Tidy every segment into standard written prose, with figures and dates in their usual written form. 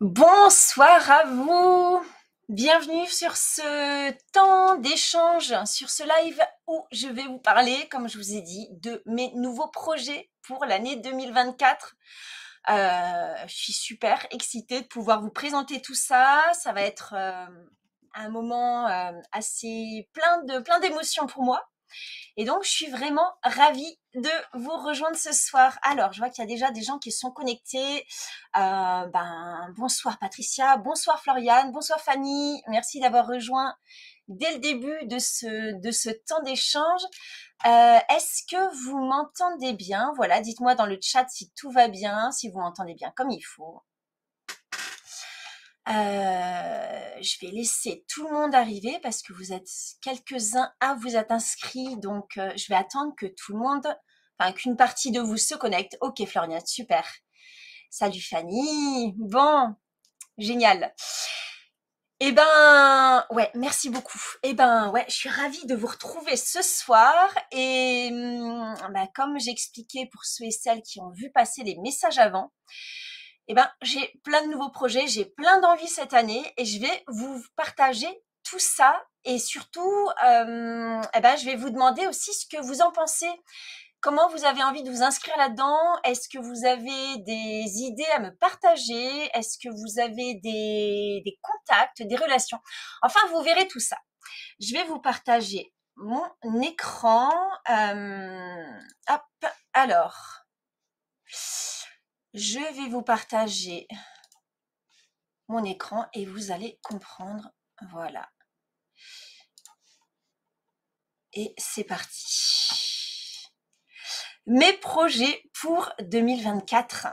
Bonsoir à vous. Bienvenue sur ce temps d'échange, sur ce live où je vais vous parler, comme je vous ai dit, de mes nouveaux projets pour l'année 2024. Je suis super excitée de pouvoir vous présenter tout ça. Ça va être un moment assez plein d'émotions pour moi. Et donc, je suis vraiment ravie de vous rejoindre ce soir. Alors, je vois qu'il y a déjà des gens qui sont connectés. Bonsoir Patricia, bonsoir Floriane, bonsoir Fanny. Merci d'avoir rejoint dès le début de ce temps d'échange. Est-ce que vous m'entendez bien? Voilà, dites-moi dans le chat si tout va bien, si vous m'entendez bien comme il faut. Je vais laisser tout le monde arriver parce que vous êtes quelques-uns à vous être inscrits. Donc, je vais attendre que tout le monde, enfin, qu'une partie de vous se connecte. Ok, Florian, super. Salut Fanny. Bon, génial. Eh ben, ouais, merci beaucoup. Eh ben, ouais, je suis ravie de vous retrouver ce soir. Et comme j'expliquais pour ceux et celles qui ont vu passer les messages avant, eh ben, j'ai plein de nouveaux projets, j'ai plein d'envies cette année et je vais vous partager tout ça et surtout, je vais vous demander aussi ce que vous en pensez. Comment vous avez envie de vous inscrire là-dedans? Est-ce que vous avez des idées à me partager? Est-ce que vous avez des contacts, des relations? Enfin, vous verrez tout ça. Je vais vous partager mon écran. Hop, alors, je vais vous partager mon écran et vous allez comprendre. Voilà. Et c'est parti. Mes projets pour 2024.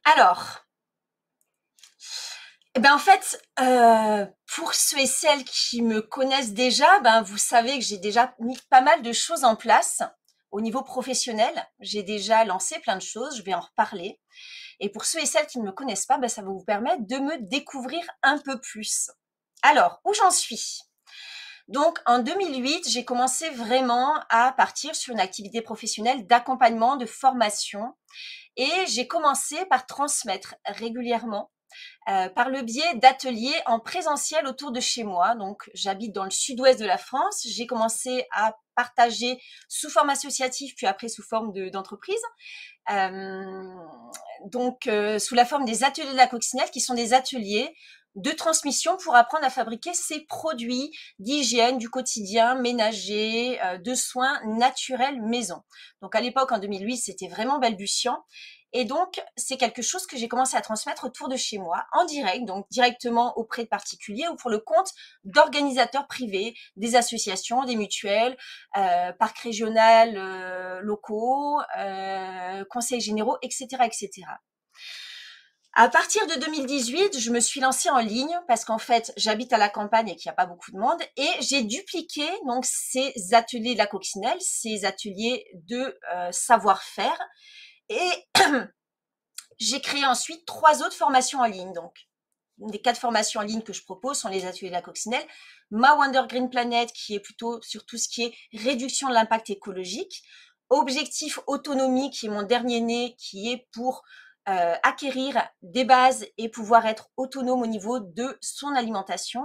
Alors, en fait, pour ceux et celles qui me connaissent déjà, vous savez que j'ai déjà mis pas mal de choses en place au niveau professionnel. J'ai déjà lancé plein de choses, je vais en reparler. Et pour ceux et celles qui ne me connaissent pas, ça va vous permettre de me découvrir un peu plus. Alors, où j'en suis? Donc, en 2008, j'ai commencé vraiment à partir sur une activité professionnelle d'accompagnement, de formation. Et j'ai commencé par transmettre régulièrement par le biais d'ateliers en présentiel autour de chez moi. Donc, j'habite dans le sud-ouest de la France. J'ai commencé à partager sous forme associative, puis après sous forme d'entreprise. Sous la forme des ateliers de la coccinelle, qui sont des ateliers de transmission pour apprendre à fabriquer ces produits d'hygiène du quotidien, ménager, de soins naturels maison. Donc à l'époque, en 2008, c'était vraiment balbutiant. Et donc, c'est quelque chose que j'ai commencé à transmettre autour de chez moi, en direct, donc directement auprès de particuliers ou pour le compte d'organisateurs privés, des associations, des mutuelles, parcs régionaux, locaux, conseils généraux, etc., etc. À partir de 2018, je me suis lancée en ligne parce qu'en fait, j'habite à la campagne et qu'il n'y a pas beaucoup de monde et j'ai dupliqué donc ces ateliers de la coccinelle, ces ateliers de savoir-faire et j'ai créé ensuite 3 autres formations en ligne. Donc, les 4 formations en ligne que je propose sont les ateliers de la coccinelle, ma Wonder Green Planet qui est plutôt sur tout ce qui est réduction de l'impact écologique, Objectif Autonomie qui est mon dernier né qui est pour acquérir des bases et pouvoir être autonome au niveau de son alimentation,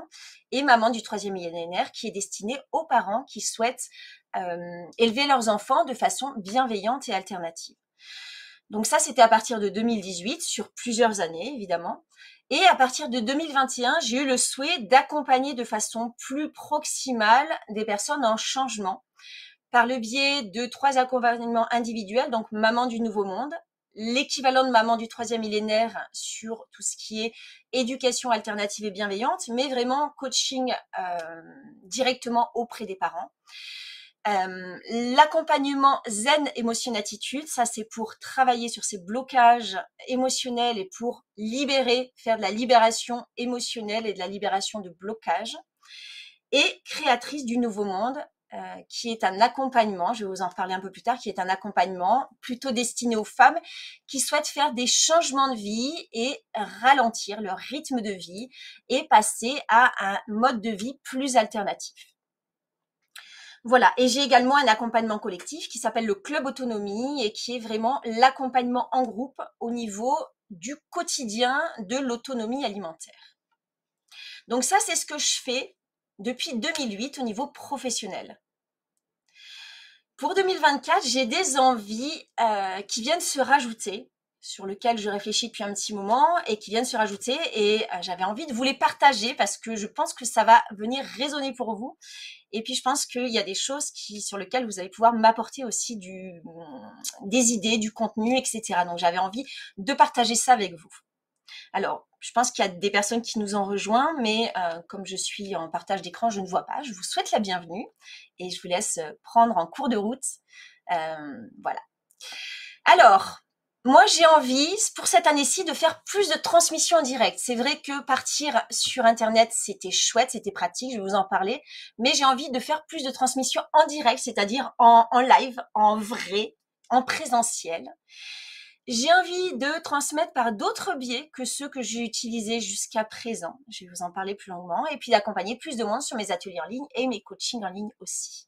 et Maman du troisième millénaire qui est destinée aux parents qui souhaitent élever leurs enfants de façon bienveillante et alternative. Donc ça, c'était à partir de 2018, sur plusieurs années, évidemment. Et à partir de 2021, j'ai eu le souhait d'accompagner de façon plus proximale des personnes en changement par le biais de 3 accompagnements individuels, donc Maman du Nouveau Monde, l'équivalent de Maman du troisième millénaire sur tout ce qui est éducation alternative et bienveillante, mais vraiment coaching directement auprès des parents. L'accompagnement Zen Émotion Attitude, ça c'est pour travailler sur ces blocages émotionnels et pour libérer, faire de la libération émotionnelle et de la libération de blocages. Et créatrice du Nouveau Monde, qui est un accompagnement, je vais vous en parler un peu plus tard, qui est un accompagnement plutôt destiné aux femmes qui souhaitent faire des changements de vie et ralentir leur rythme de vie et passer à un mode de vie plus alternatif. Voilà, et j'ai également un accompagnement collectif qui s'appelle le Club Autonomie et qui est vraiment l'accompagnement en groupe au niveau du quotidien de l'autonomie alimentaire. Donc ça, c'est ce que je fais depuis 2008 au niveau professionnel. Pour 2024, j'ai des envies qui viennent se rajouter, sur lesquelles je réfléchis depuis un petit moment et qui viennent se rajouter, et j'avais envie de vous les partager parce que je pense que ça va venir résonner pour vous. Et puis je pense qu'il y a des choses sur lesquelles vous allez pouvoir m'apporter aussi des idées, du contenu, etc. Donc j'avais envie de partager ça avec vous. Alors, je pense qu'il y a des personnes qui nous ont rejoints, mais comme je suis en partage d'écran, je ne vois pas. Je vous souhaite la bienvenue et je vous laisse prendre en cours de route. Voilà. Alors, moi, j'ai envie, pour cette année-ci, de faire plus de transmissions en direct. C'est vrai que partir sur Internet, c'était chouette, c'était pratique, je vais vous en parler, mais j'ai envie de faire plus de transmissions en direct, c'est-à-dire en live, en vrai, en présentiel. J'ai envie de transmettre par d'autres biais que ceux que j'ai utilisés jusqu'à présent. Je vais vous en parler plus longuement. Et puis d'accompagner plus de monde sur mes ateliers en ligne et mes coachings en ligne aussi.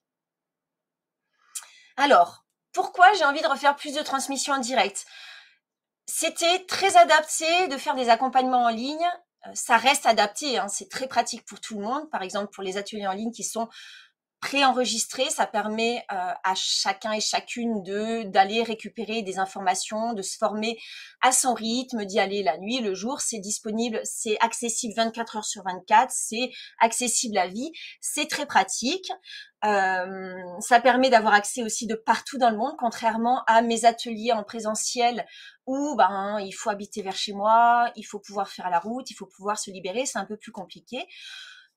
Alors, pourquoi j'ai envie de refaire plus de transmissions en direct? C'était très adapté de faire des accompagnements en ligne. Ça reste adapté, hein, c'est très pratique pour tout le monde. Par exemple, pour les ateliers en ligne qui sont préenregistré, ça permet à chacun et chacune d'aller récupérer des informations, de se former à son rythme, d'y aller la nuit, le jour. C'est disponible, c'est accessible 24 heures sur 24, c'est accessible à vie, c'est très pratique. Ça permet d'avoir accès aussi de partout dans le monde, contrairement à mes ateliers en présentiel où il faut habiter vers chez moi, il faut pouvoir faire la route, il faut pouvoir se libérer, c'est un peu plus compliqué.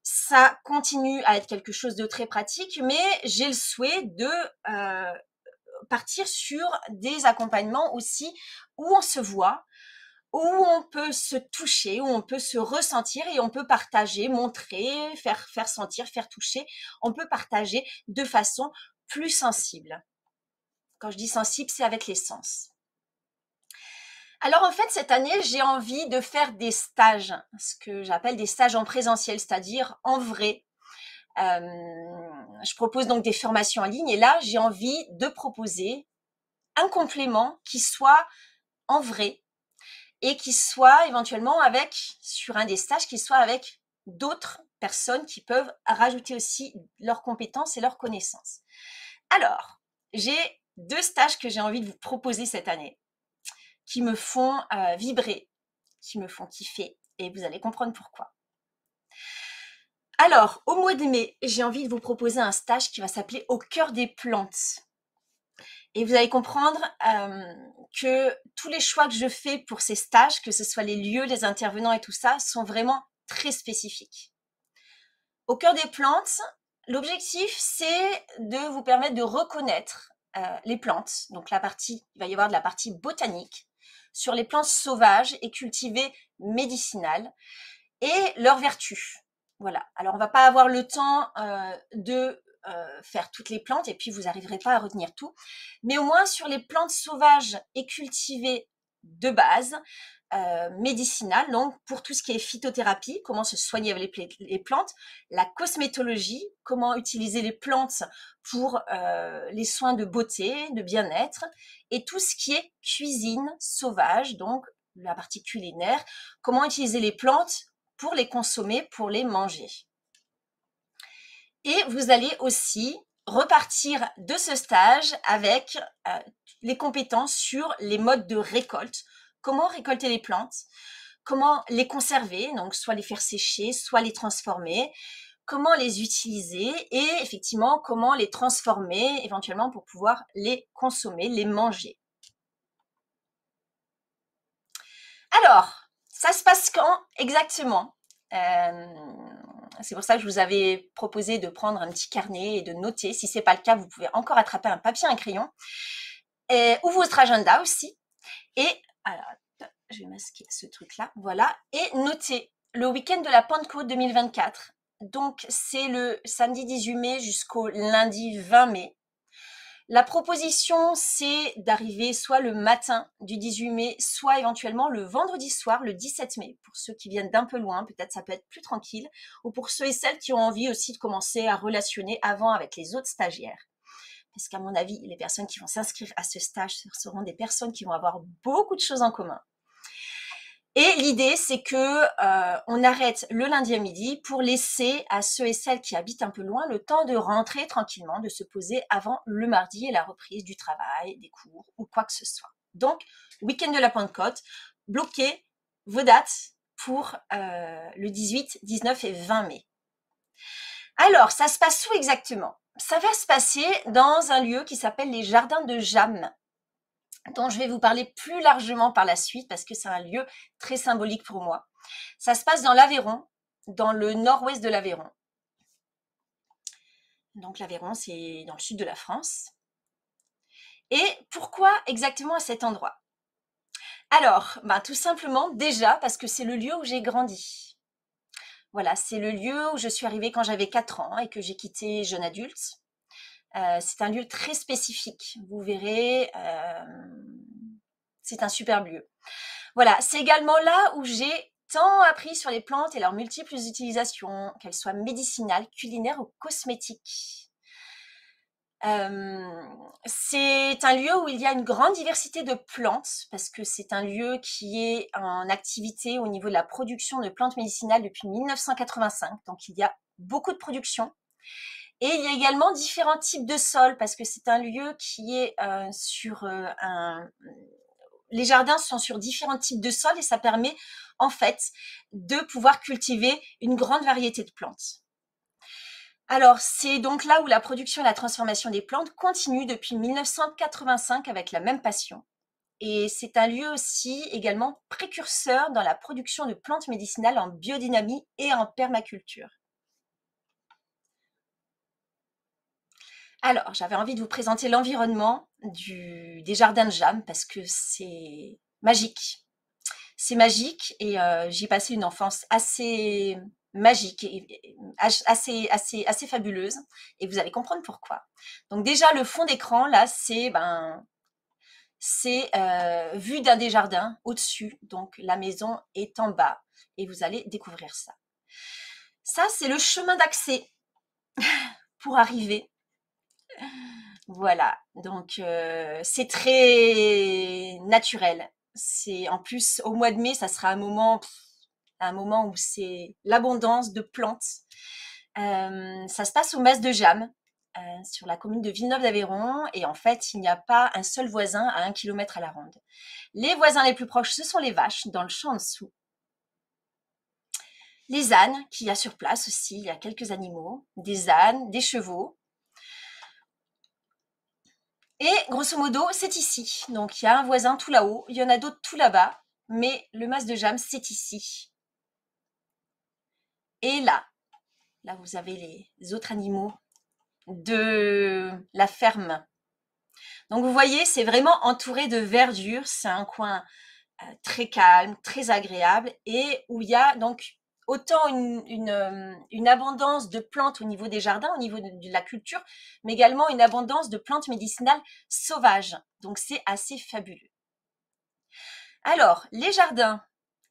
Ça continue à être quelque chose de très pratique, mais j'ai le souhait de partir sur des accompagnements aussi où on se voit, où on peut se toucher, où on peut se ressentir et on peut partager, montrer, faire sentir, faire toucher. On peut partager de façon plus sensible. Quand je dis sensible, c'est avec les sens. Alors en fait, cette année, j'ai envie de faire des stages, ce que j'appelle des stages en présentiel, c'est-à-dire en vrai. Je propose donc des formations en ligne et là, j'ai envie de proposer un complément qui soit en vrai et qui soit éventuellement sur un des stages, qui soit avec d'autres personnes qui peuvent rajouter aussi leurs compétences et leurs connaissances. Alors, j'ai 2 stages que j'ai envie de vous proposer cette année qui me font vibrer, qui me font kiffer et vous allez comprendre pourquoi. Alors, au mois de mai, j'ai envie de vous proposer un stage qui va s'appeler Au cœur des plantes. Et vous allez comprendre que tous les choix que je fais pour ces stages, que ce soit les lieux, les intervenants et tout ça, sont vraiment très spécifiques. Au cœur des plantes, l'objectif, c'est de vous permettre de reconnaître les plantes. Donc il va y avoir de la partie botanique sur les plantes sauvages et cultivées médicinales et leurs vertus. Voilà. Alors, on va pas avoir le temps de faire toutes les plantes et puis vous n'arriverez pas à retenir tout. Mais au moins sur les plantes sauvages et cultivées de base, médicinales, donc pour tout ce qui est phytothérapie, comment se soigner avec les plantes, la cosmétologie, comment utiliser les plantes pour les soins de beauté, de bien-être, et tout ce qui est cuisine sauvage, donc la partie culinaire, comment utiliser les plantes pour les consommer, pour les manger. Et vous allez aussi repartir de ce stage avec les compétences sur les modes de récolte, comment récolter les plantes, comment les conserver, donc soit les faire sécher, soit les transformer, comment les utiliser et effectivement comment les transformer éventuellement pour pouvoir les consommer, les manger. Alors, ça se passe quand exactement? C'est pour ça que je vous avais proposé de prendre un petit carnet et de noter. Si ce n'est pas le cas, vous pouvez encore attraper un papier et un crayon. Ou votre agenda aussi. Et, alors, je vais masquer ce truc-là. Voilà. Et notez le week-end de la Pentecôte 2024. Donc, c'est le samedi 18 mai jusqu'au lundi 20 mai. La proposition, c'est d'arriver soit le matin du 18 mai, soit éventuellement le vendredi soir, le 17 mai. Pour ceux qui viennent d'un peu loin, peut-être ça peut être plus tranquille. Ou pour ceux et celles qui ont envie aussi de commencer à relationner avant avec les autres stagiaires. Parce qu'à mon avis, les personnes qui vont s'inscrire à ce stage seront des personnes qui vont avoir beaucoup de choses en commun. Et l'idée, c'est que on arrête le lundi à midi pour laisser à ceux et celles qui habitent un peu loin le temps de rentrer tranquillement, de se poser avant le mardi et la reprise du travail, des cours ou quoi que ce soit. Donc, week-end de la Pentecôte, bloquez vos dates pour le 18, 19 et 20 mai. Alors, ça se passe où exactement? Ça va se passer dans un lieu qui s'appelle les Jardins de Jammes, dont je vais vous parler plus largement par la suite parce que c'est un lieu très symbolique pour moi. Ça se passe dans l'Aveyron, dans le nord-ouest de l'Aveyron. Donc l'Aveyron, c'est dans le sud de la France. Et pourquoi exactement à cet endroit? Alors, tout simplement déjà parce que c'est le lieu où j'ai grandi. Voilà, c'est le lieu où je suis arrivée quand j'avais 4 ans et que j'ai quitté jeune adulte. C'est un lieu très spécifique, vous verrez, c'est un superbe lieu. Voilà, c'est également là où j'ai tant appris sur les plantes et leurs multiples utilisations, qu'elles soient médicinales, culinaires ou cosmétiques. C'est un lieu où il y a une grande diversité de plantes, parce que c'est un lieu qui est en activité au niveau de la production de plantes médicinales depuis 1985, donc il y a beaucoup de production. Et il y a également différents types de sols, parce que c'est un lieu qui est les jardins sont sur différents types de sols et ça permet en fait de pouvoir cultiver une grande variété de plantes. Alors, c'est donc là où la production et la transformation des plantes continuent depuis 1985 avec la même passion. Et c'est un lieu aussi également précurseur dans la production de plantes médicinales en biodynamie et en permaculture. Alors, j'avais envie de vous présenter l'environnement des jardins de Jammes parce que c'est magique. C'est magique et j'ai passé une enfance assez magique et assez fabuleuse et vous allez comprendre pourquoi. Donc déjà le fond d'écran là, c'est vue d'un des jardins au-dessus, donc la maison est en bas et vous allez découvrir ça. Ça c'est le chemin d'accès pour arriver. Voilà, donc c'est très naturel. C'est en plus au mois de mai, ça sera un moment où c'est l'abondance de plantes. Ça se passe au Mas de Jammes, sur la commune de Villeneuve-d'Aveyron, et en fait, il n'y a pas un seul voisin à 1 kilomètre à la ronde. Les voisins les plus proches, ce sont les vaches, dans le champ en dessous. Les ânes qu'il y a sur place aussi, il y a quelques animaux, des ânes, des chevaux. Et grosso modo, c'est ici. Donc il y a un voisin tout là-haut, il y en a d'autres tout là-bas, mais le Mas de Jammes, c'est ici. Et là vous avez les autres animaux de la ferme. Donc vous voyez, c'est vraiment entouré de verdure, c'est un coin très calme, très agréable et où il y a donc autant une abondance de plantes au niveau des jardins, au niveau de la culture, mais également une abondance de plantes médicinales sauvages. Donc c'est assez fabuleux. Alors, les jardins,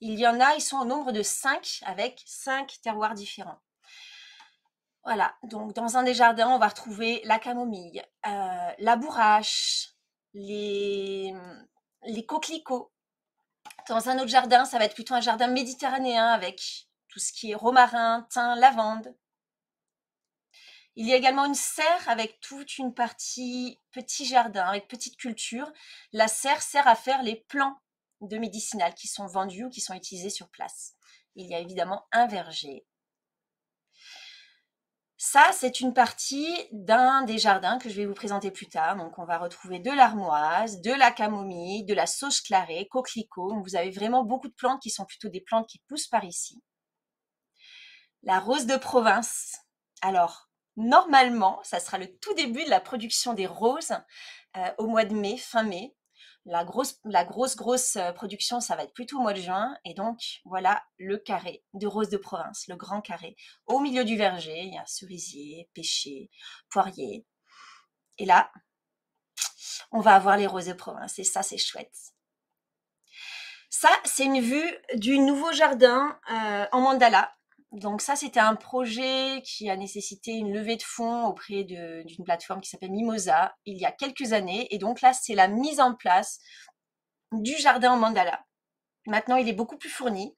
il y en a, ils sont au nombre de 5 avec 5 terroirs différents. Voilà, donc dans un des jardins, on va retrouver la camomille, la bourrache, les coquelicots. Dans un autre jardin, ça va être plutôt un jardin méditerranéen avec tout ce qui est romarin, thym, lavande. Il y a également une serre avec toute une partie petit jardin, avec petite culture. La serre sert à faire les plants de médicinales qui sont vendus ou qui sont utilisés sur place. Il y a évidemment un verger. Ça, c'est une partie d'un des jardins que je vais vous présenter plus tard. Donc, on va retrouver de l'armoise, de la camomille, de la sauge clarée, coquelicot. Donc, vous avez vraiment beaucoup de plantes qui sont plutôt des plantes qui poussent par ici. La rose de province. Alors, normalement, ça sera le tout début de la production des roses au mois de mai, fin mai. La grosse production, ça va être plutôt au mois de juin. Et donc, voilà le carré de rose de province, le grand carré. Au milieu du verger, il y a cerisier, pêcher, poirier. Et là, on va avoir les roses de province. Et ça, c'est chouette. Ça, c'est une vue du nouveau jardin en mandala. Donc ça, c'était un projet qui a nécessité une levée de fonds auprès d'une plateforme qui s'appelle Mimosa il y a quelques années. Et donc là, c'est la mise en place du jardin en mandala. Maintenant, il est beaucoup plus fourni.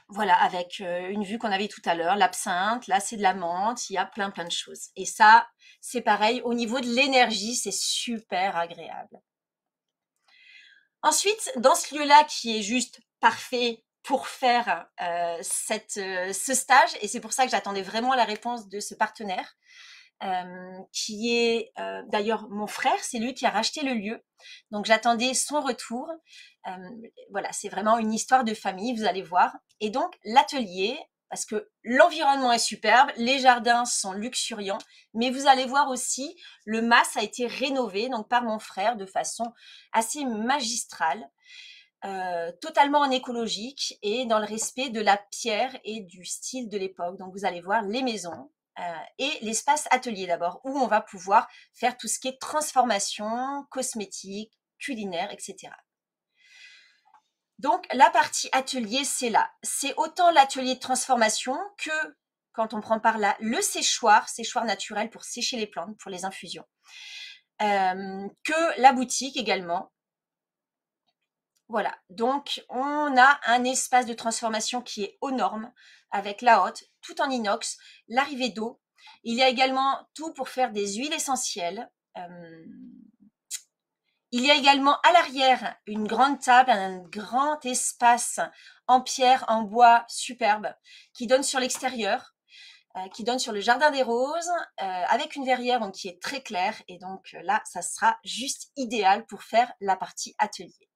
Voilà, avec une vue qu'on avait tout à l'heure, l'absinthe, là c'est de la menthe, il y a plein de choses. Et ça, c'est pareil, au niveau de l'énergie, c'est super agréable. Ensuite, dans ce lieu-là qui est juste parfait pour faire ce stage, et c'est pour ça que j'attendais vraiment la réponse de ce partenaire, qui est d'ailleurs mon frère, c'est lui qui a racheté le lieu. Donc j'attendais son retour. Voilà, c'est vraiment une histoire de famille, vous allez voir. Et donc l'atelier, parce que l'environnement est superbe, les jardins sont luxuriants, mais vous allez voir aussi, le mas a été rénové donc par mon frère de façon assez magistrale. Totalement en écologique et dans le respect de la pierre et du style de l'époque. Donc vous allez voir les maisons et l'espace atelier d'abord, où on va pouvoir faire tout ce qui est transformation, cosmétique, culinaire, etc. Donc la partie atelier, c'est là. C'est autant l'atelier de transformation que, quand on prend par là, le séchoir naturel pour sécher les plantes, pour les infusions, que la boutique également. Voilà, donc on a un espace de transformation qui est aux normes, avec la hotte, tout en inox, l'arrivée d'eau. Il y a également tout pour faire des huiles essentielles. Il y a également à l'arrière une grande table, un grand espace en pierre, en bois superbe, qui donne sur l'extérieur, qui donne sur le jardin des roses, avec une verrière donc, qui est très claire. Et donc là, ça sera juste idéal pour faire la partie atelier.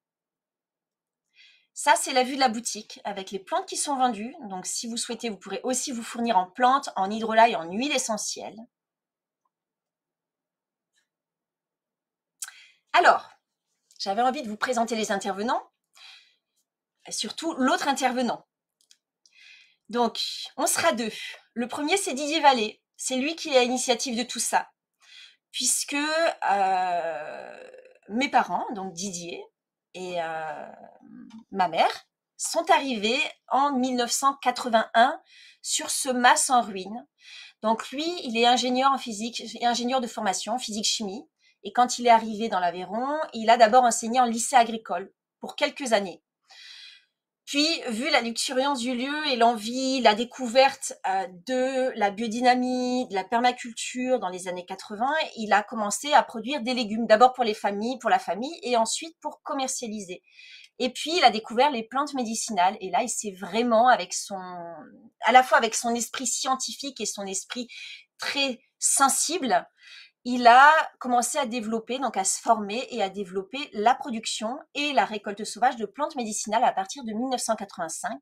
Ça, c'est la vue de la boutique avec les plantes qui sont vendues. Donc, si vous souhaitez, vous pourrez aussi vous fournir en plantes, en hydrolat et en huile essentielle. Alors, j'avais envie de vous présenter les intervenants, et surtout l'autre intervenant. Donc, on sera deux. Le premier, c'est Didier Vallée. C'est lui qui est à l'initiative de tout ça. Puisque mes parents, donc Didier et ma mère, sont arrivés en 1981 sur ce mas en ruine. Donc lui, il est ingénieur en physique, ingénieur de formation, physique-chimie. Et quand il est arrivé dans l'Aveyron, il a d'abord enseigné en lycée agricole pour quelques années. Puis, vu la luxuriance du lieu et l'envie, la découverte de la biodynamie, de la permaculture dans les années 80, il a commencé à produire des légumes, d'abord pour les familles, pour la famille, et ensuite pour commercialiser. Et puis, il a découvert les plantes médicinales. Et là, il s'est vraiment, à la fois avec son esprit scientifique et son esprit très sensible, il a commencé à développer, donc à se former et à développer la production et la récolte sauvage de plantes médicinales à partir de 1985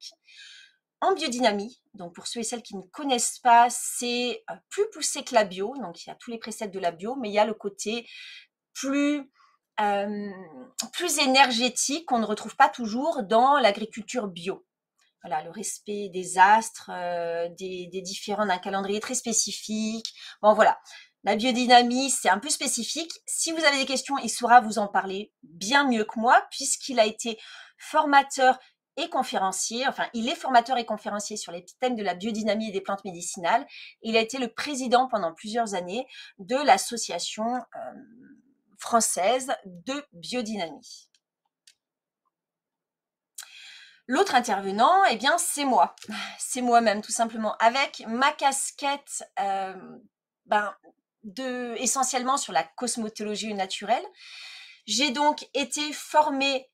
en biodynamie. Donc pour ceux et celles qui ne connaissent pas, c'est plus poussé que la bio. Donc il y a tous les préceptes de la bio, mais il y a le côté plus énergétique qu'on ne retrouve pas toujours dans l'agriculture bio. Voilà, le respect des astres, des différents, d'un calendrier très spécifique. Bon, voilà. La biodynamie, c'est un peu spécifique. Si vous avez des questions, il saura vous en parler bien mieux que moi, puisqu'il a été formateur et conférencier. Enfin, il est formateur et conférencier sur les thèmes de la biodynamie et des plantes médicinales. Il a été le président pendant plusieurs années de l'association française de biodynamie. L'autre intervenant, eh bien, c'est moi. C'est moi-même, tout simplement, avec ma casquette essentiellement sur la cosmétologie naturelle. J'ai donc été formée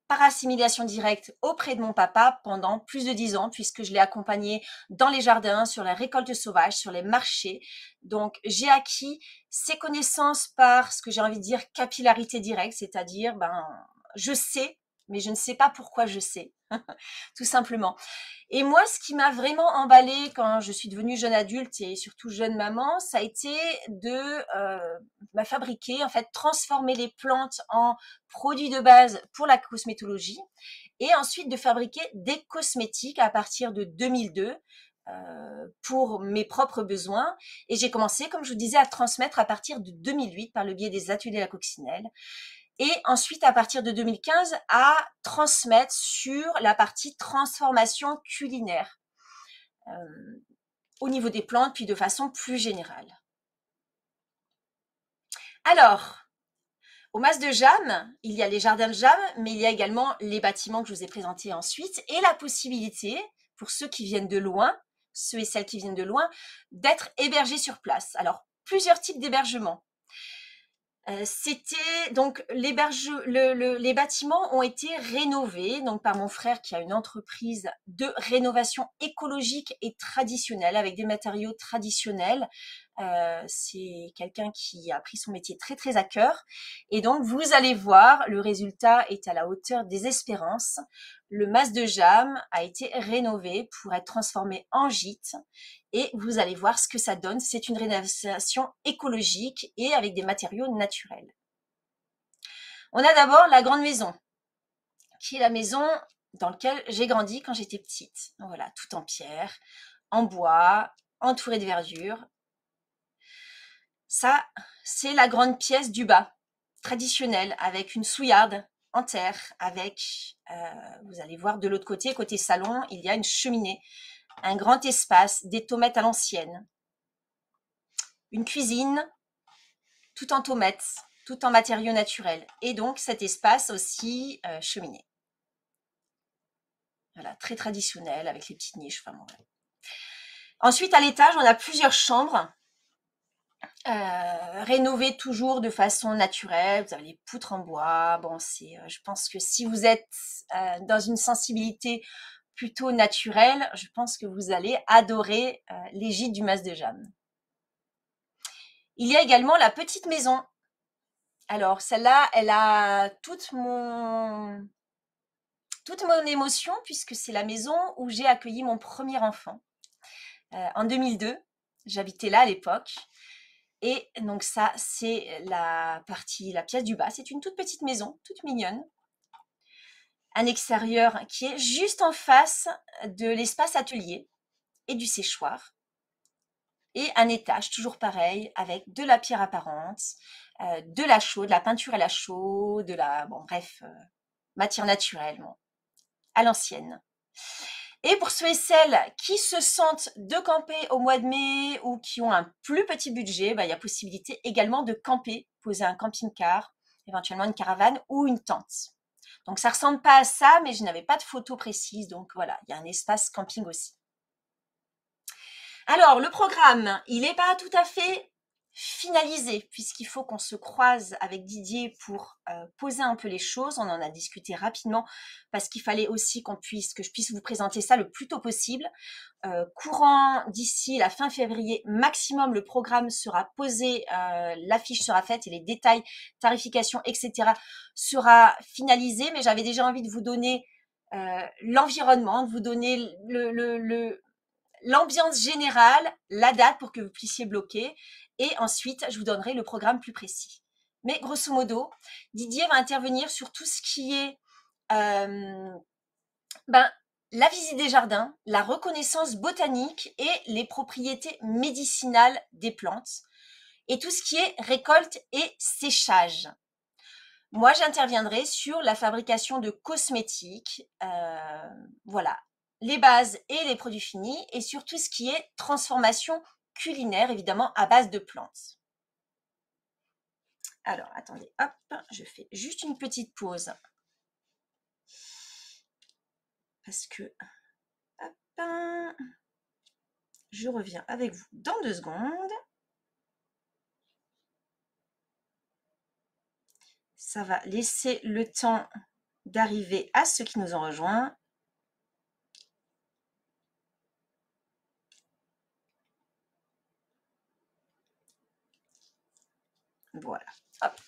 par assimilation directe auprès de mon papa pendant plus de 10 ans, puisque je l'ai accompagné dans les jardins, sur la récolte sauvage, sur les marchés. Donc, j'ai acquis ces connaissances par ce que j'ai envie de dire capillarité directe, c'est-à-dire, je sais, mais je ne sais pas pourquoi je sais, tout simplement. Et moi, ce qui m'a vraiment emballée quand je suis devenue jeune adulte et surtout jeune maman, ça a été de fabriquer, en fait, transformer les plantes en produits de base pour la cosmétologie et ensuite de fabriquer des cosmétiques à partir de 2002 pour mes propres besoins. Et j'ai commencé, comme je vous disais, à transmettre à partir de 2008 par le biais des ateliers La Coccinelle. Et ensuite, à partir de 2015, à transmettre sur la partie transformation culinaire au niveau des plantes, puis de façon plus générale. Alors, Au Mas de Jam, il y a les jardins de Jam, mais il y a également les bâtiments que je vous ai présentés ensuite et la possibilité, pour ceux qui viennent de loin, ceux et celles qui viennent de loin, d'être hébergés sur place. Alors, plusieurs types d'hébergements. C'était donc les bâtiments ont été rénovés donc par mon frère qui a une entreprise de rénovation écologique et traditionnelle avec des matériaux traditionnels. C'est quelqu'un qui a pris son métier très très à cœur et donc vous allez voir, le résultat est à la hauteur des espérances. Le Mas de Jam a été rénové pour être transformé en gîte et vous allez voir ce que ça donne. C'est une rénovation écologique et avec des matériaux naturels. On a d'abord la grande maison, qui est la maison dans laquelle j'ai grandi quand j'étais petite. Donc voilà, tout en pierre, en bois, entouré de verdure. Ça, c'est la grande pièce du bas, traditionnelle, avec une souillarde en terre, avec, vous allez voir de l'autre côté, côté salon, il y a une cheminée, un grand espace, des tomates à l'ancienne, une cuisine, tout en tomates, tout en matériaux naturels. Et donc, cet espace aussi cheminée. Voilà, très traditionnel, avec les petites niches. Enfin, bon, voilà. Ensuite, à l'étage, on a plusieurs chambres, rénovées toujours de façon naturelle. Vous avez les poutres en bois. Bon, je pense que si vous êtes dans une sensibilité plutôt naturelle, je pense que vous allez adorer les gîtes du Mas de Jam. Il y a également la petite maison. Alors, celle-là, elle a toute mon émotion puisque c'est la maison où j'ai accueilli mon premier enfant. En 2002, j'habitais là à l'époque. Et donc ça, c'est la pièce du bas. C'est une toute petite maison, toute mignonne. Un extérieur qui est juste en face de l'espace atelier et du séchoir. Et un étage, toujours pareil, avec de la pierre apparente, de la chaux, de la peinture à la chaux, matière naturelle, bon, à l'ancienne. Et pour ceux et celles qui se sentent de camper au mois de mai ou qui ont un plus petit budget, il y a possibilité également de camper, poser un camping-car, éventuellement une caravane ou une tente. Donc ça ressemble pas à ça, mais je n'avais pas de photo précise, donc voilà, il y a un espace camping aussi. Alors, le programme, il n'est pas tout à fait finalisé, puisqu'il faut qu'on se croise avec Didier pour poser un peu les choses. On en a discuté rapidement, parce qu'il fallait aussi que je puisse vous présenter ça le plus tôt possible. Courant d'ici la fin février maximum, le programme sera posé, l'affiche sera faite et les détails, tarification, etc. sera finalisé, mais j'avais déjà envie de vous donner l'environnement, de vous donner l'ambiance générale, la date pour que vous puissiez bloquer et ensuite je vous donnerai le programme plus précis. Mais grosso modo, Didier va intervenir sur tout ce qui est la visite des jardins, la reconnaissance botanique et les propriétés médicinales des plantes et tout ce qui est récolte et séchage. Moi, j'interviendrai sur la fabrication de cosmétiques, voilà, les bases et les produits finis, et sur tout ce qui est transformation culinaire, évidemment, à base de plantes. Alors, attendez, hop, je fais juste une petite pause. Parce que, hop, je reviens avec vous dans 2 secondes. Ça va laisser le temps d'arriver à ceux qui nous ont rejoints. Voilà, hop.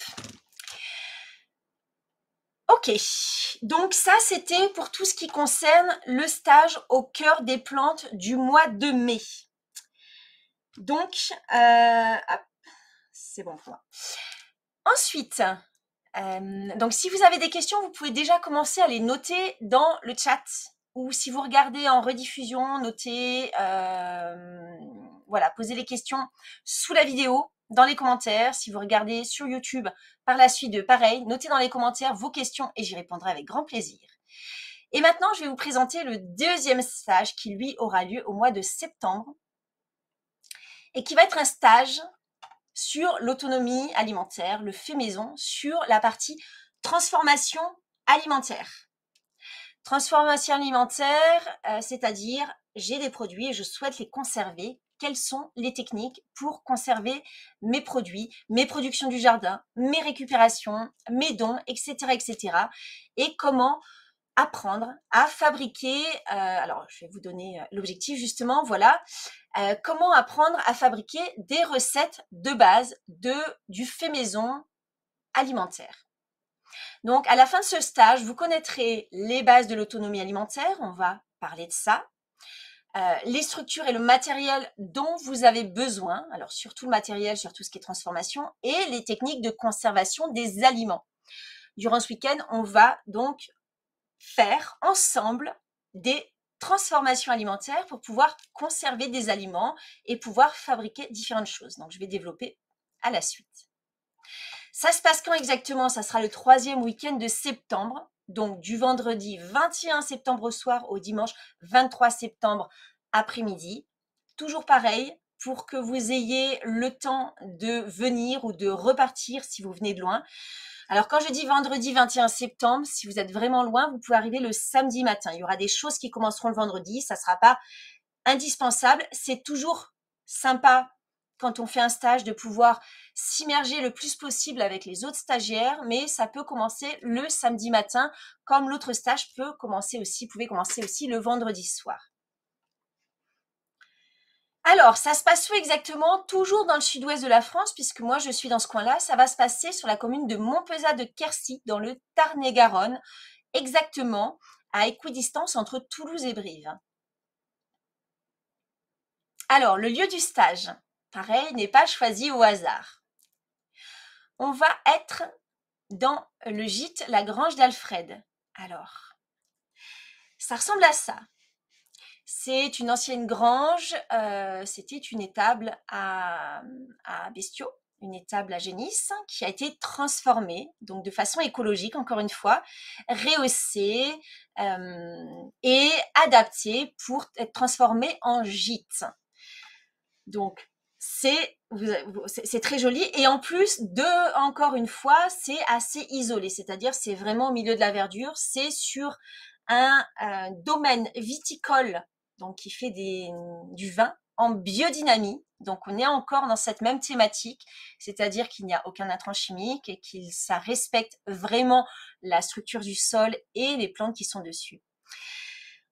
Ok, donc ça c'était pour tout ce qui concerne le stage au cœur des plantes du mois de mai. Donc, hop, c'est bon pour moi. Ensuite, donc si vous avez des questions, vous pouvez déjà commencer à les noter dans le chat ou si vous regardez en rediffusion, notez, voilà, posez les questions sous la vidéo, dans les commentaires. Si vous regardez sur YouTube par la suite, pareil, notez dans les commentaires vos questions et j'y répondrai avec grand plaisir. Et maintenant, je vais vous présenter le deuxième stage qui, lui, aura lieu au mois de septembre et qui va être un stage sur l'autonomie alimentaire, le fait maison, sur la partie transformation alimentaire. Transformation alimentaire, c'est-à-dire j'ai des produits et je souhaite les conserver. Quelles sont les techniques pour conserver mes produits, mes productions du jardin, mes récupérations, mes dons, etc., etc. Et comment apprendre à fabriquer, alors je vais vous donner l'objectif justement, voilà, comment apprendre à fabriquer des recettes de base du fait maison alimentaire. Donc à la fin de ce stage, vous connaîtrez les bases de l'autonomie alimentaire, on va parler de ça, les structures et le matériel dont vous avez besoin, alors surtout le matériel, sur tout ce qui est transformation, et les techniques de conservation des aliments. Durant ce week-end, on va donc faire ensemble des transformations alimentaires pour pouvoir conserver des aliments et pouvoir fabriquer différentes choses. Donc, je vais développer à la suite. Ça se passe quand exactement? Ça sera le 3e week-end de septembre, donc du vendredi 21 septembre au soir au dimanche 23 septembre après-midi. Toujours pareil, pour que vous ayez le temps de venir ou de repartir si vous venez de loin. Alors, quand je dis vendredi 21 septembre, si vous êtes vraiment loin, vous pouvez arriver le samedi matin. Il y aura des choses qui commenceront le vendredi. Ça ne sera pas indispensable. C'est toujours sympa quand on fait un stage de pouvoir s'immerger le plus possible avec les autres stagiaires, mais ça peut commencer le samedi matin, comme l'autre stage pouvait commencer aussi le vendredi soir. Alors, ça se passe où exactement? Toujours dans le sud-ouest de la France, puisque moi je suis dans ce coin-là. Ça va se passer sur la commune de Montpezat de Quercy, dans le Tarn-et-Garonne, exactement à équidistance entre Toulouse et Brive. Alors, le lieu du stage, pareil, n'est pas choisi au hasard. On va être dans le gîte La Grange d'Alfred. Alors, ça ressemble à ça. C'est une ancienne grange, c'était une étable à bestiaux, une étable à génisse qui a été transformée, donc de façon écologique encore une fois, rehaussée et adaptée pour être transformée en gîte. Donc c'est très joli et en plus encore une fois, c'est assez isolé, c'est-à-dire c'est vraiment au milieu de la verdure, c'est sur un domaine viticole donc qui fait du vin en biodynamie. Donc on est encore dans cette même thématique, c'est-à-dire qu'il n'y a aucun intrant chimique et ça respecte vraiment la structure du sol et les plantes qui sont dessus.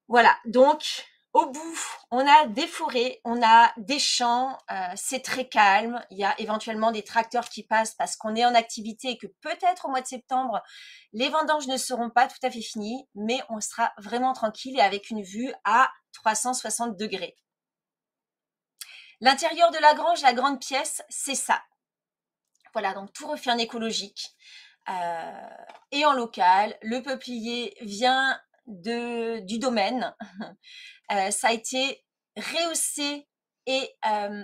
Voilà, donc au bout, on a des forêts, on a des champs, c'est très calme. Il y a éventuellement des tracteurs qui passent parce qu'on est en activité et que peut-être au mois de septembre, les vendanges ne seront pas tout à fait finies, mais on sera vraiment tranquille et avec une vue à 360 degrés. L'intérieur de la grange, la grande pièce, c'est ça. Voilà, donc tout refait en écologique et en local. Le peuplier vient du domaine. Ça a été rehaussé et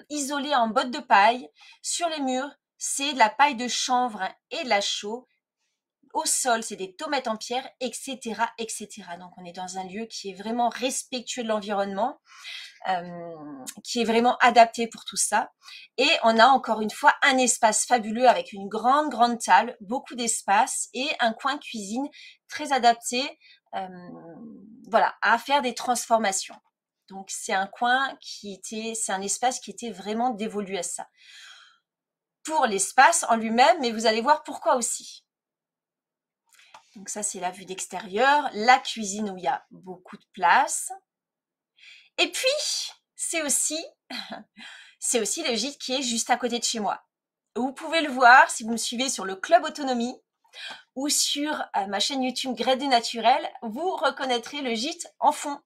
isolé en bottes de paille. Sur les murs, c'est de la paille de chanvre et de la chaux. Au sol, c'est des tomates en pierre, etc., etc. Donc, on est dans un lieu qui est vraiment respectueux de l'environnement, qui est vraiment adapté pour tout ça. Et on a encore une fois un espace fabuleux avec une grande, grande table, beaucoup d'espace et un coin cuisine très adapté voilà, à faire des transformations. Donc, c'est un c'est un espace qui était vraiment dévolu à ça. Pour l'espace en lui-même, mais vous allez voir pourquoi aussi. Donc ça, c'est la vue d'extérieur, la cuisine où il y a beaucoup de place. Et puis, c'est aussi le gîte qui est juste à côté de chez moi. Vous pouvez le voir si vous me suivez sur le Club Autonomie ou sur ma chaîne YouTube Graines Naturelles, vous reconnaîtrez le gîte en fond.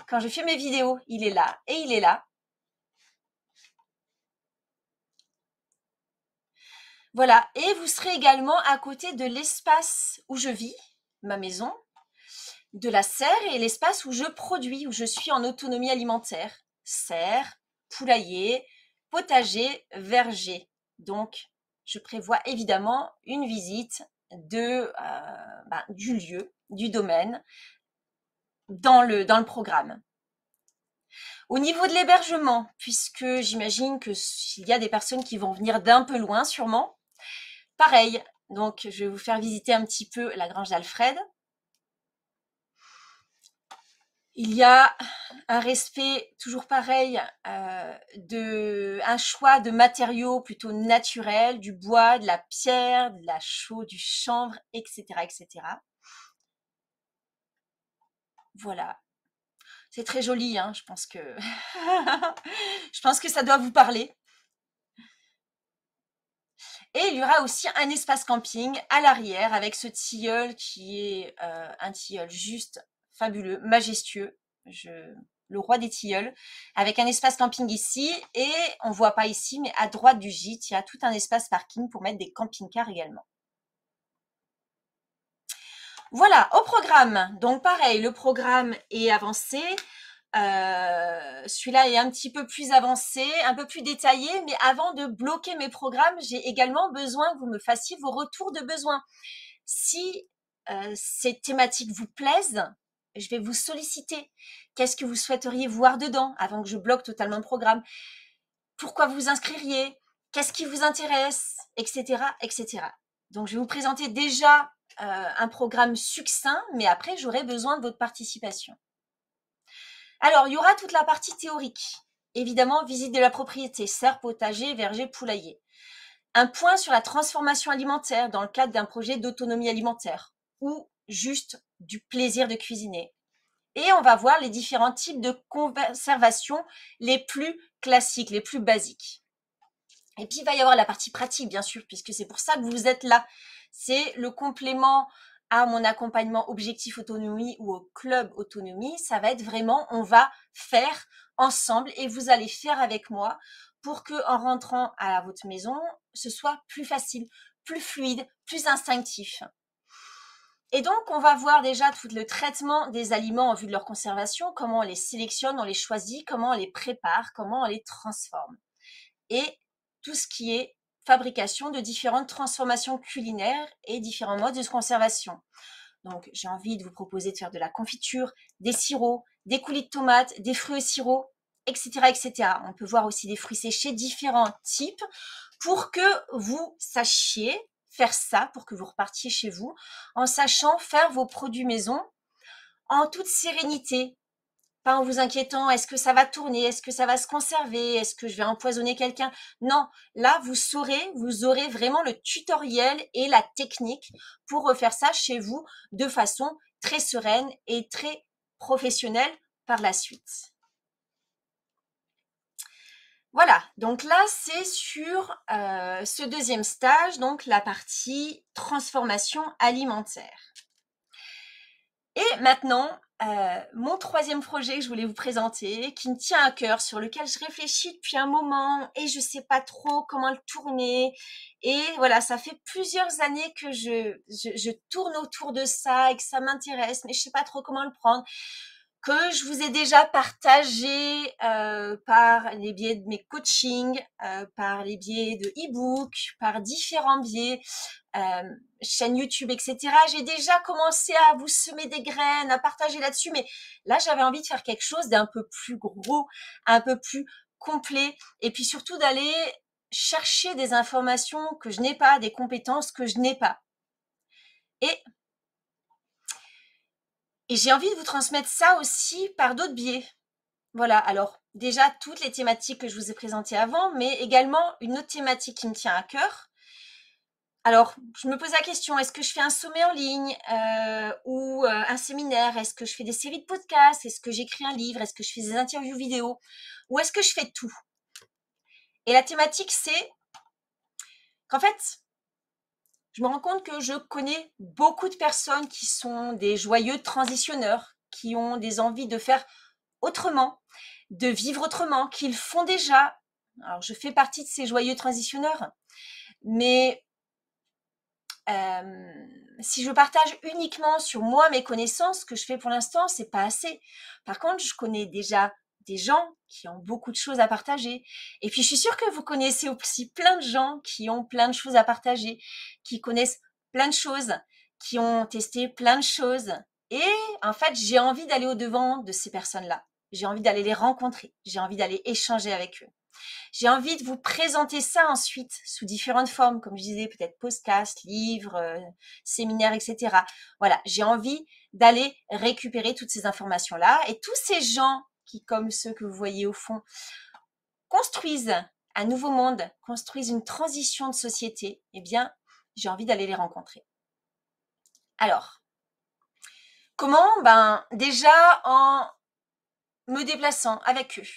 Quand je fais mes vidéos, il est là et il est là. Voilà, et vous serez également à côté de l'espace où je vis, ma maison, de la serre et l'espace où je produis, où je suis en autonomie alimentaire. Serre, poulailler, potager, verger. Donc, je prévois évidemment une visite du lieu, du domaine, dans le programme. Au niveau de l'hébergement, puisque j'imagine que s'il y a des personnes qui vont venir d'un peu loin sûrement, pareil. Donc, je vais vous faire visiter un petit peu la grange d'Alfred. Il y a un respect, toujours pareil, un choix de matériaux plutôt naturels, du bois, de la pierre, de la chaux, du chanvre, etc., etc. Voilà. C'est très joli, hein, je pense que je pense que ça doit vous parler. Et il y aura aussi un espace camping à l'arrière avec ce tilleul qui est un tilleul juste fabuleux, majestueux, le roi des tilleuls, avec un espace camping ici et on voit pas ici, mais à droite du gîte, il y a tout un espace parking pour mettre des camping-cars également. Voilà, au programme. Donc pareil, le programme est avancé. Celui-là est un petit peu plus avancé, un peu plus détaillé, mais avant de bloquer mes programmes, j'ai également besoin que vous me fassiez vos retours de besoin. Si ces thématiques vous plaisent, je vais vous solliciter. Qu'est-ce que vous souhaiteriez voir dedans avant que je bloque totalement le programme? Pourquoi vous inscririez? Qu'est-ce qui vous intéresse? Etc., etc. Donc, je vais vous présenter déjà un programme succinct, mais après, j'aurai besoin de votre participation. Alors, il y aura toute la partie théorique. Évidemment, visite de la propriété, serre, potager, verger, poulailler. Un point sur la transformation alimentaire dans le cadre d'un projet d'autonomie alimentaire ou juste du plaisir de cuisiner. Et on va voir les différents types de conservation les plus classiques, les plus basiques. Et puis, il va y avoir la partie pratique, bien sûr, puisque c'est pour ça que vous êtes là. C'est le complément à mon accompagnement Objectif Autonomie ou au Club Autonomie. Ça va être vraiment, on va faire ensemble et vous allez faire avec moi pour que, en rentrant à votre maison, ce soit plus facile, plus fluide, plus instinctif. Et donc, on va voir déjà tout le traitement des aliments en vue de leur conservation, comment on les sélectionne, on les choisit, comment on les prépare, comment on les transforme. Et tout ce qui est fabrication de différentes transformations culinaires et différents modes de conservation. Donc, j'ai envie de vous proposer de faire de la confiture, des sirops, des coulis de tomates, des fruits au sirop, etc., etc. On peut voir aussi des fruits séchés, différents types, pour que vous sachiez faire ça, pour que vous repartiez chez vous, en sachant faire vos produits maison en toute sérénité, pas en vous inquiétant, est-ce que ça va tourner, est-ce que ça va se conserver, est-ce que je vais empoisonner quelqu'un? Non, là, vous aurez vraiment le tutoriel et la technique pour refaire ça chez vous de façon très sereine et très professionnelle par la suite. Voilà, donc là, c'est sur ce deuxième stage, donc la partie transformation alimentaire. Et maintenant, mon troisième projet que je voulais vous présenter, qui me tient à cœur, sur lequel je réfléchis depuis un moment et je sais pas trop comment le tourner. Et voilà, ça fait plusieurs années que je tourne autour de ça et que ça m'intéresse, mais je sais pas trop comment le prendre. Que je vous ai déjà partagé par les biais de mes coachings, par les biais de e-books, par différents biais, chaîne YouTube, etc. J'ai déjà commencé à vous semer des graines, à partager là-dessus, mais là, j'avais envie de faire quelque chose d'un peu plus gros, un peu plus complet, et puis surtout d'aller chercher des informations que je n'ai pas, des compétences que je n'ai pas. Et j'ai envie de vous transmettre ça aussi par d'autres biais. Voilà, alors déjà toutes les thématiques que je vous ai présentées avant, mais également une autre thématique qui me tient à cœur. Alors, je me pose la question, est-ce que je fais un sommet en ligne ou un séminaire? Est-ce que je fais des séries de podcasts? Est-ce que j'écris un livre? Est-ce que je fais des interviews vidéo? Ou est-ce que je fais tout? Et la thématique, c'est qu'en fait, je me rends compte que je connais beaucoup de personnes qui sont des joyeux transitionneurs, qui ont des envies de faire autrement, de vivre autrement, qu'ils font déjà. Alors, je fais partie de ces joyeux transitionneurs, mais si je partage uniquement sur moi mes connaissances, ce que je fais pour l'instant, c'est pas assez. Par contre, je connais déjà des gens qui ont beaucoup de choses à partager. Et puis, je suis sûre que vous connaissez aussi plein de gens qui ont plein de choses à partager, qui connaissent plein de choses, qui ont testé plein de choses. Et en fait, j'ai envie d'aller au-devant de ces personnes-là. j'ai envie d'aller les rencontrer, j'ai envie d'aller échanger avec eux. J'ai envie de vous présenter ça ensuite sous différentes formes, comme je disais, peut-être podcast, livres, séminaires, etc. Voilà, j'ai envie d'aller récupérer toutes ces informations-là et tous ces gens qui, comme ceux que vous voyez au fond, construisent un nouveau monde, construisent une transition de société, eh bien, j'ai envie d'aller les rencontrer. Alors, comment? Ben, déjà en me déplaçant avec eux.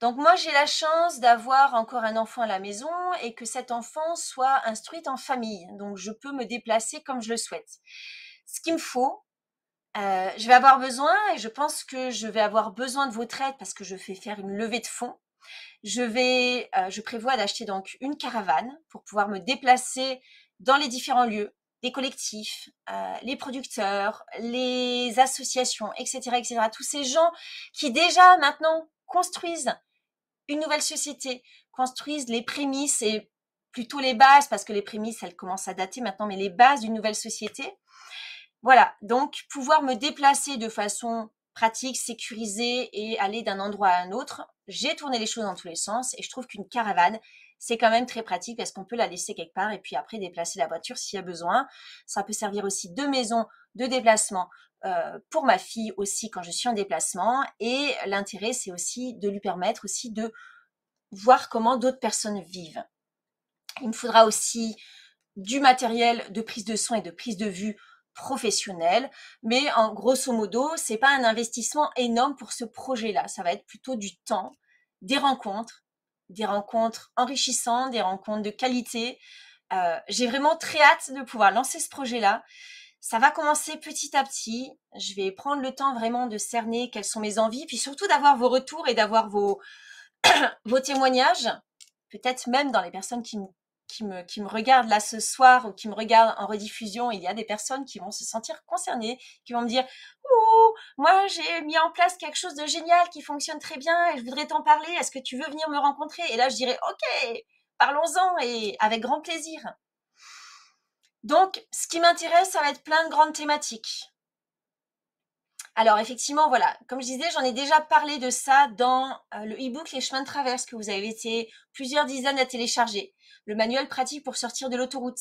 Donc moi, j'ai la chance d'avoir encore un enfant à la maison et que cet enfant soit instruit en famille. Donc je peux me déplacer comme je le souhaite. Ce qu'il me faut, je vais avoir besoin, et je pense que je vais avoir besoin de votre aide parce que je fais faire une levée de fonds. Je prévois d'acheter donc une caravane pour pouvoir me déplacer dans les différents lieux, les collectifs, les producteurs, les associations, etc., etc. Tous ces gens qui déjà maintenant construisent une nouvelle société, construisent les prémices et plutôt les bases, parce que les prémices, elles commencent à dater maintenant, mais les bases d'une nouvelle société. Voilà, donc pouvoir me déplacer de façon pratique, sécurisée et aller d'un endroit à un autre. J'ai tourné les choses dans tous les sens et je trouve qu'une caravane, c'est quand même très pratique parce qu'on peut la laisser quelque part et puis après déplacer la voiture s'il y a besoin. Ça peut servir aussi de maison de déplacement pour ma fille aussi quand je suis en déplacement, et l'intérêt, c'est aussi de lui permettre aussi de voir comment d'autres personnes vivent. Il me faudra aussi du matériel de prise de son et de prise de vue professionnel, mais en grosso modo, c'est pas un investissement énorme pour ce projet-là. Ça va être plutôt du temps, des rencontres enrichissantes, des rencontres de qualité. J'ai vraiment très hâte de pouvoir lancer ce projet-là. Ça va commencer petit à petit. Je vais prendre le temps vraiment de cerner quelles sont mes envies, puis surtout d'avoir vos retours et d'avoir vos témoignages, peut-être même dans les personnes qui me regardent là ce soir ou qui me regardent en rediffusion, il y a des personnes qui vont se sentir concernées, qui vont me dire « Ouh, moi j'ai mis en place quelque chose de génial qui fonctionne très bien et je voudrais t'en parler, est-ce que tu veux venir me rencontrer ?» Et là je dirais « Ok, parlons-en et avec grand plaisir. » Donc ce qui m'intéresse, ça va être plein de grandes thématiques. Alors effectivement, voilà, comme je disais, j'en ai déjà parlé de ça dans le e-book Les chemins de traverse que vous avez été plusieurs dizaines à télécharger. Le manuel pratique pour sortir de l'autoroute.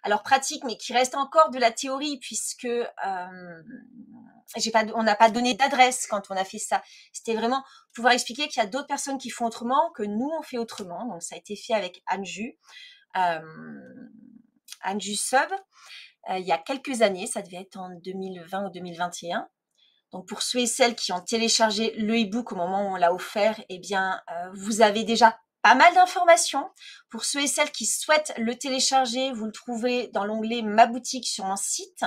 Alors pratique, mais qui reste encore de la théorie puisque on n'a pas donné d'adresse quand on a fait ça. C'était vraiment pouvoir expliquer qu'il y a d'autres personnes qui font autrement, que nous on fait autrement. Donc ça a été fait avec Anju, Anju Sub, il y a quelques années, ça devait être en 2020 ou 2021. Donc pour ceux et celles qui ont téléchargé le e-book au moment où on l'a offert, eh bien, vous avez déjà pas mal d'informations. Pour ceux et celles qui souhaitent le télécharger, vous le trouvez dans l'onglet Ma boutique sur mon site.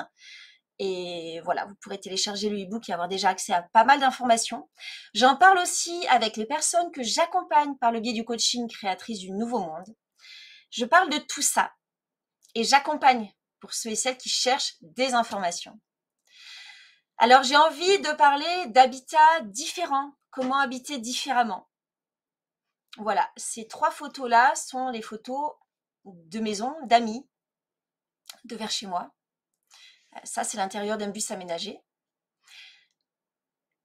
Et voilà, vous pourrez télécharger le e-book et avoir déjà accès à pas mal d'informations. J'en parle aussi avec les personnes que j'accompagne par le biais du coaching créatrice du Nouveau Monde. Je parle de tout ça et j'accompagne pour ceux et celles qui cherchent des informations. Alors, j'ai envie de parler d'habitats différents, comment habiter différemment. Voilà, ces 3 photos-là sont les photos de maisons, d'amis, de vers chez moi. Ça, c'est l'intérieur d'un bus aménagé.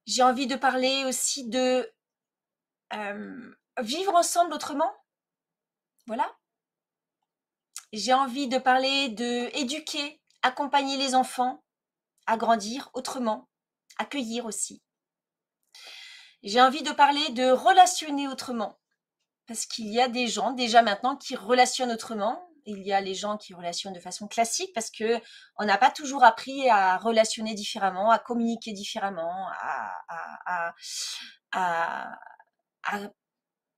J'ai envie de parler aussi de vivre ensemble autrement. Voilà. J'ai envie de parler de éduquer, accompagner les enfants à grandir autrement, accueillir aussi. J'ai envie de parler de relationner autrement. Parce qu'il y a des gens déjà maintenant qui relationnent autrement. Il y a les gens qui relationnent de façon classique parce que on n'a pas toujours appris à relationner différemment, à communiquer différemment, à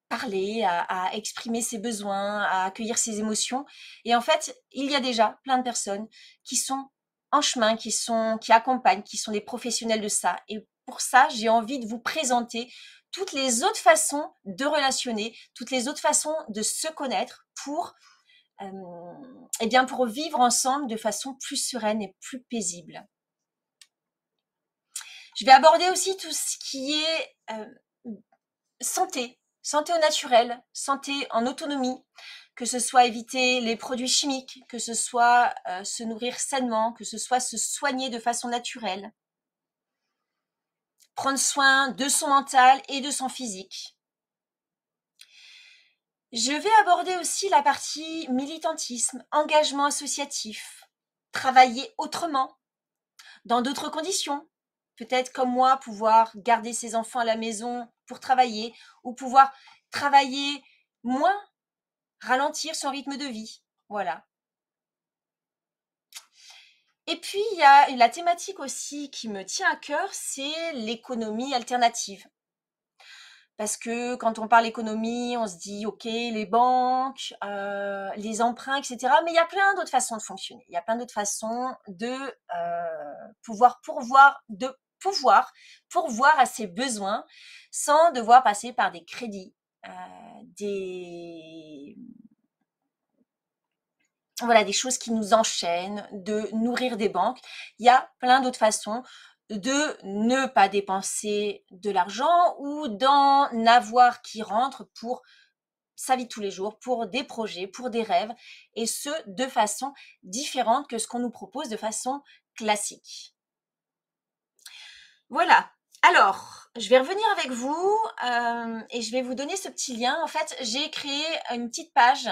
parler, à exprimer ses besoins, à accueillir ses émotions. Et en fait, il y a déjà plein de personnes qui sont en chemin, qui accompagnent, qui sont des professionnels de ça. Et pour ça, j'ai envie de vous présenter toutes les autres façons de relationner, toutes les autres façons de se connaître pour, pour vivre ensemble de façon plus sereine et plus paisible. Je vais aborder aussi tout ce qui est santé au naturel, santé en autonomie, que ce soit éviter les produits chimiques, que ce soit se nourrir sainement, que ce soit se soigner de façon naturelle. prendre soin de son mental et de son physique. Je vais aborder aussi la partie militantisme, engagement associatif, travailler autrement, dans d'autres conditions. Peut-être comme moi, pouvoir garder ses enfants à la maison pour travailler ou pouvoir travailler moins, ralentir son rythme de vie. Voilà. Et puis, il y a la thématique aussi qui me tient à cœur, c'est l'économie alternative. Parce que quand on parle économie, on se dit, OK, les banques, les emprunts, etc. Mais il y a plein d'autres façons de fonctionner. Il y a plein d'autres façons de pouvoir pourvoir à ses besoins sans devoir passer par des crédits, voilà, des choses qui nous enchaînent, de nourrir des banques. Il y a plein d'autres façons de ne pas dépenser de l'argent ou d'en avoir qui rentre pour sa vie de tous les jours, pour des projets, pour des rêves, et ce, de façon différente que ce qu'on nous propose de façon classique. Voilà. Alors, je vais revenir avec vous et je vais vous donner ce petit lien. En fait, j'ai créé une petite page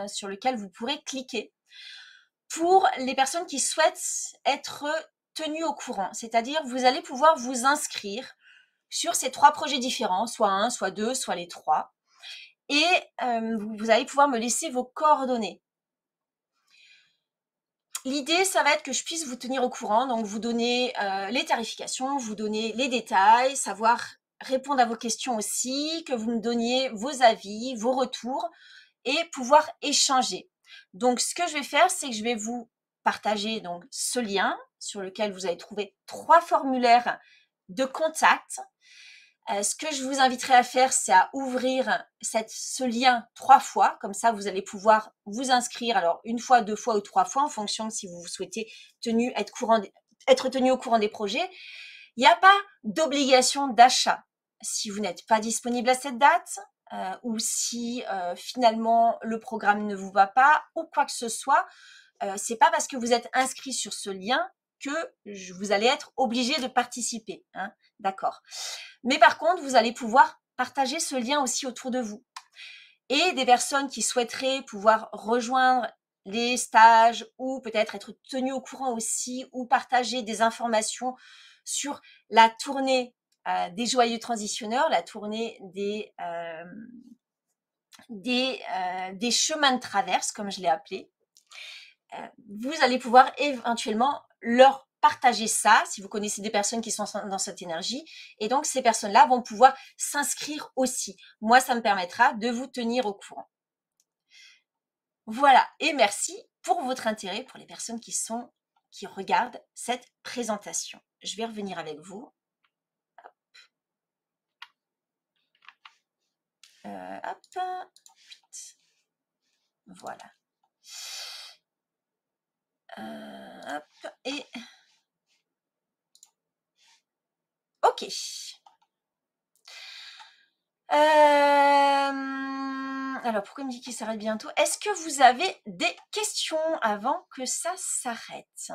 sur laquelle vous pourrez cliquer pour les personnes qui souhaitent être tenues au courant. C'est-à-dire, vous allez pouvoir vous inscrire sur ces 3 projets différents, soit un, soit 2, soit les 3. Et vous allez pouvoir me laisser vos coordonnées. L'idée, ça va être que je puisse vous tenir au courant, donc vous donner les tarifications, vous donner les détails, savoir répondre à vos questions aussi, que vous me donniez vos avis, vos retours et pouvoir échanger. Donc, ce que je vais faire, c'est que je vais vous partager donc ce lien sur lequel vous allez trouver 3 formulaires de contact. Ce que je vous inviterai à faire, c'est à ouvrir ce lien 3 fois. Comme ça, vous allez pouvoir vous inscrire, alors 1 fois, 2 fois ou 3 fois, en fonction de si vous souhaitez être tenu au courant des projets. Il n'y a pas d'obligation d'achat. Si vous n'êtes pas disponible à cette date, ou si finalement le programme ne vous va pas, ou quoi que ce soit, c'est pas parce que vous êtes inscrit sur ce lien que vous allez être obligé de participer. Hein, d'accord. Mais par contre, vous allez pouvoir partager ce lien aussi autour de vous. Et des personnes qui souhaiteraient pouvoir rejoindre les stages ou peut-être être tenues au courant aussi ou partager des informations sur la tournée des joyeux transitionneurs, la tournée des chemins de traverse, comme je l'ai appelé. Vous allez pouvoir éventuellement leur partager ça, si vous connaissez des personnes qui sont dans cette énergie. Et donc, ces personnes-là vont pouvoir s'inscrire aussi. Moi, ça me permettra de vous tenir au courant. Voilà. Et merci pour votre intérêt, pour les personnes qui regardent cette présentation. Je vais revenir avec vous. Hop. Voilà. Hop. Et OK. Alors, pourquoi il me dit qu'il s'arrête bientôt? Est-ce que vous avez des questions avant que ça s'arrête?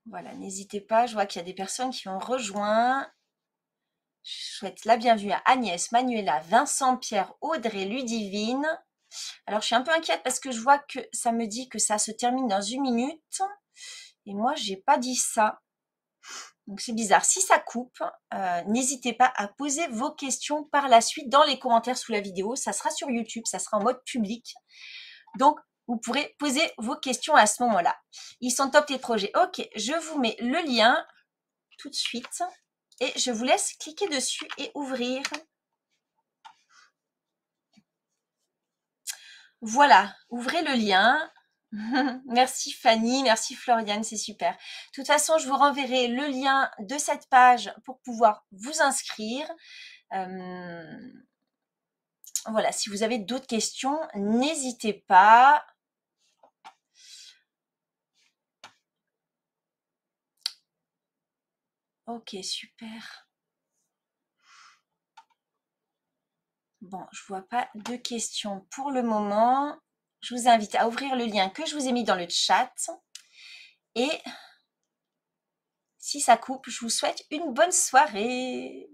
Voilà, n'hésitez pas. Je vois qu'il y a des personnes qui ont rejoint. Je souhaite la bienvenue à Agnès, Manuela, Vincent, Pierre, Audrey, Ludivine. Alors, je suis un peu inquiète parce que je vois que ça me dit que ça se termine dans 1 minute. Et moi, j'ai pas dit ça. Donc, c'est bizarre. Si ça coupe, n'hésitez pas à poser vos questions par la suite dans les commentaires sous la vidéo. Ça sera sur YouTube, ça sera en mode public. Donc, vous pourrez poser vos questions à ce moment-là. Ils sont top tes projets. Ok, je vous mets le lien tout de suite et je vous laisse cliquer dessus et ouvrir. Voilà, ouvrez le lien. Merci Fanny, merci Floriane, c'est super. De toute façon, je vous renverrai le lien de cette page pour pouvoir vous inscrire. Voilà, si vous avez d'autres questions, n'hésitez pas. Ok, super. Bon, je vois pas de questions pour le moment. Je vous invite à ouvrir le lien que je vous ai mis dans le chat. Et si ça coupe, je vous souhaite une bonne soirée.